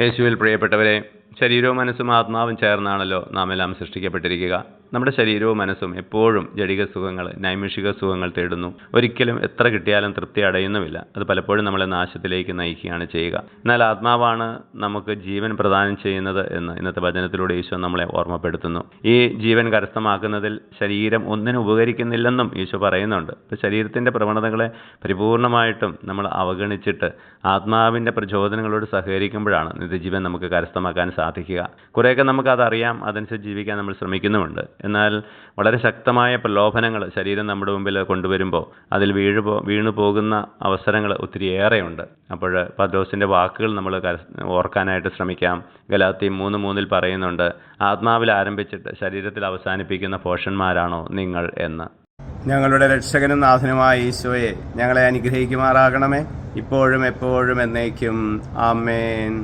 യേശുവിൽ പ്രിയപ്പെട്ടവരെ, ശരീരവും മനസ്സും ആത്മാവും ചേർന്നാണല്ലോ നാം എല്ലാം സൃഷ്ടിക്കപ്പെട്ടിരിക്കുക. നമ്മുടെ ശരീരവും മനസ്സും എപ്പോഴും ജഡിക സുഖങ്ങൾ, നൈമിഷിക സുഖങ്ങൾ തേടുന്നു. ഒരിക്കലും എത്ര കിട്ടിയാലും തൃപ്തി അടയുന്നുമില്ല. അത് പലപ്പോഴും നമ്മളെ നാശത്തിലേക്ക് നയിക്കുകയാണ് ചെയ്യുക. എന്നാൽ ആത്മാവാണ് നമുക്ക് ജീവൻ പ്രദാനം ചെയ്യുന്നത് എന്ന് ഇന്നത്തെ വചനത്തിലൂടെ ഈശോ നമ്മളെ ഓർമ്മപ്പെടുത്തുന്നു. ഈ ജീവൻ കരസ്ഥമാക്കുന്നതിൽ ശരീരം ഒന്നിനും ഉപകരിക്കുന്നില്ലെന്നും ഈശോ പറയുന്നുണ്ട്. ഇപ്പോൾ ശരീരത്തിൻ്റെ പ്രവണതകളെ പരിപൂർണമായിട്ടും നമ്മൾ അവഗണിച്ചിട്ട് ആത്മാവിൻ്റെ പ്രചോദനങ്ങളോട് സഹകരിക്കുമ്പോഴാണ് നിത്യജീവൻ നമുക്ക് കരസ്ഥമാക്കാൻ സാധിക്കുക. കുറേയൊക്കെ നമുക്കതറിയാം, അതനുസരിച്ച് ജീവിക്കാൻ നമ്മൾ ശ്രമിക്കുന്നുമുണ്ട്. എന്നാൽ വളരെ ശക്തമായ പ്രലോഭനങ്ങൾ ശരീരം നമ്മുടെ മുമ്പിൽ കൊണ്ടുവരുമ്പോൾ അതിൽ വീണു പോകുന്ന അവസരങ്ങൾ ഒത്തിരിയേറെയുണ്ട്. അപ്പോൾ പൗലോസിൻ്റെ വാക്കുകൾ നമ്മൾ ഓർക്കാനായിട്ട് ശ്രമിക്കാം. ഗലാത്യർ 3:3 പറയുന്നുണ്ട്, ആത്മാവിൽ ആരംഭിച്ചിട്ട് ശരീരത്തിൽ അവസാനിപ്പിക്കുന്ന ഭോഷന്മാരാണോ നിങ്ങൾ എന്ന്. ഞങ്ങളുടെ രക്ഷകനും നാഥനുമായ ഈശോയെ, ഞങ്ങളെ അനുഗ്രഹിക്കുമാറാകണമേ, ഇപ്പോഴും എപ്പോഴും എന്നേക്കും. ആമേൻ.